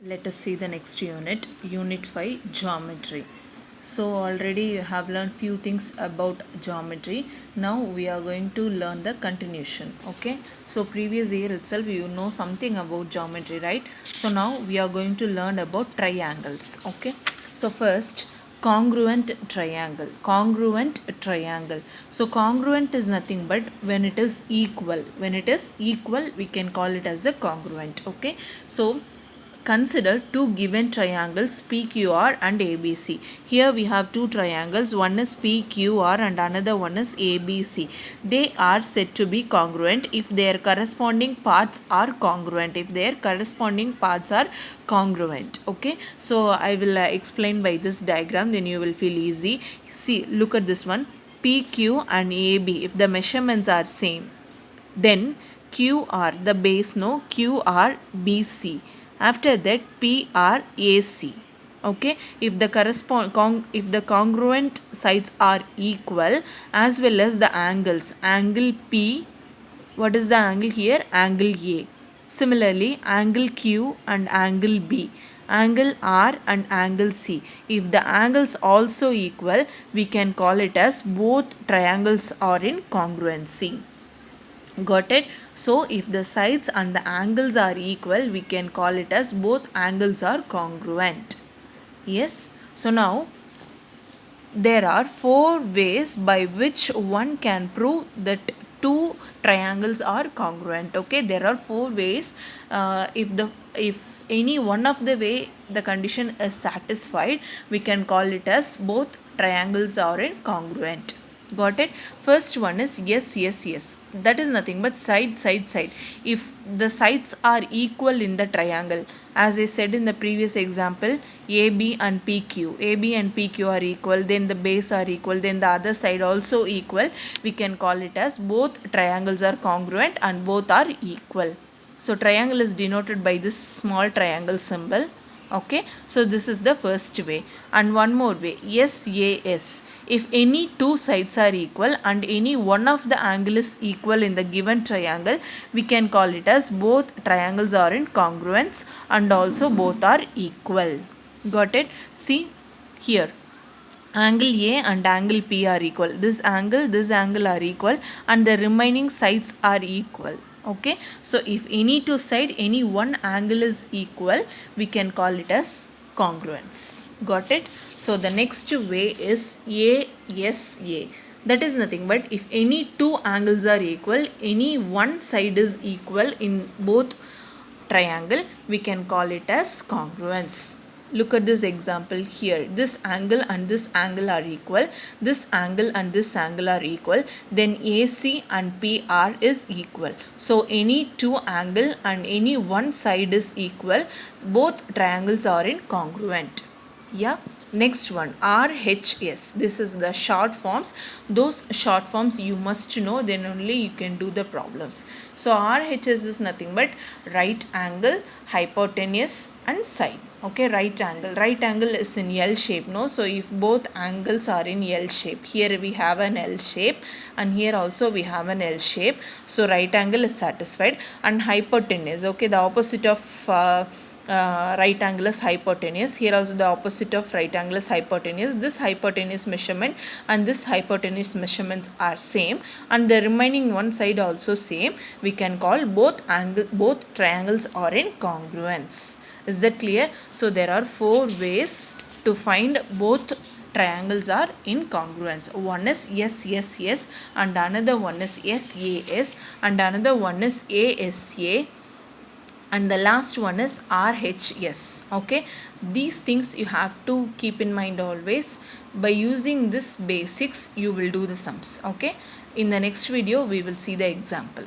Let us see the next unit, Unit 5, Geometry. So already you have learned few things about geometry. Now we are going to learn the continuation. Okay. So previous year itself you know something about geometry, right? So now we are going to learn about triangles. Okay. So first, congruent triangle. Congruent triangle. So congruent is nothing but when it is equal. When it is equal, we can call it as a congruent. Okay. So consider two given triangles PQR and ABC. Here we have two triangles, one is PQR and another one is ABC. They are said to be congruent if their corresponding parts are congruent. If their corresponding parts are congruent. Okay, so I will explain by this diagram, then you will feel easy. See, look at this one, PQ and AB. If the measurements are same, then QR, the base, no, QRBC. After that, PRAC. Okay, if the if the congruent sides are equal, as well as the angles, angle P, what is the angle here? Angle A. Similarly, angle Q and angle B, angle R and angle C. If the angles also equal, we can call it as both triangles are in congruency. Got it? So if the sides and the angles are equal, we can call it as both angles are congruent. Yes. So now there are four ways by which one can prove that two triangles are congruent. Okay, there are four ways. If any one of the way the condition is satisfied, we can call it as both triangles are in congruent. Got it? First one is yes. That is nothing but side. If the sides are equal in the triangle, as I said in the previous example, AB and PQ are equal, then the base are equal, then the other side also equal, we can call it as both triangles are congruent and both are equal. So triangle is denoted by this small triangle symbol. Okay, so this is the first way. And one more way, SAS. If any two sides are equal and any one of the angle is equal in the given triangle, we can call it as both triangles are in congruence and also both are equal. Got it? See here, angle A and angle P are equal. This angle are equal and the remaining sides are equal. Okay, so if any two side, any one angle is equal, we can call it as congruence. Got it? So the next way is ASA. That is nothing but if any two angles are equal, any one side is equal in both triangle, we can call it as congruence. Look at this example here. This angle and this angle are equal. This angle and this angle are equal. Then AC and PR is equal. So any two angle and any one side is equal. Both triangles are in congruent. Yeah. Next one, RHS. This is the short forms. Those short forms you must know, then only you can do the problems. So RHS is nothing but right angle, hypotenuse and side. Okay, right angle is in L shape, no? So if both angles are in L shape, here we have an L shape and here also we have an L shape, so right angle is satisfied. And hypotenuse, okay, the opposite of right angle is hypotenuse. Here also the opposite of right angle is hypotenuse. This hypotenuse measurement and this hypotenuse measurements are same and the remaining one side also same. We can call both triangles are in congruence. Is that clear? So there are four ways to find both triangles are in congruence. One is yes and another one is SAS and another one is ASA and the last one is RHS. Okay, these things you have to keep in mind always. By using this basics, you will do the sums. Okay, in the next video we will see the example.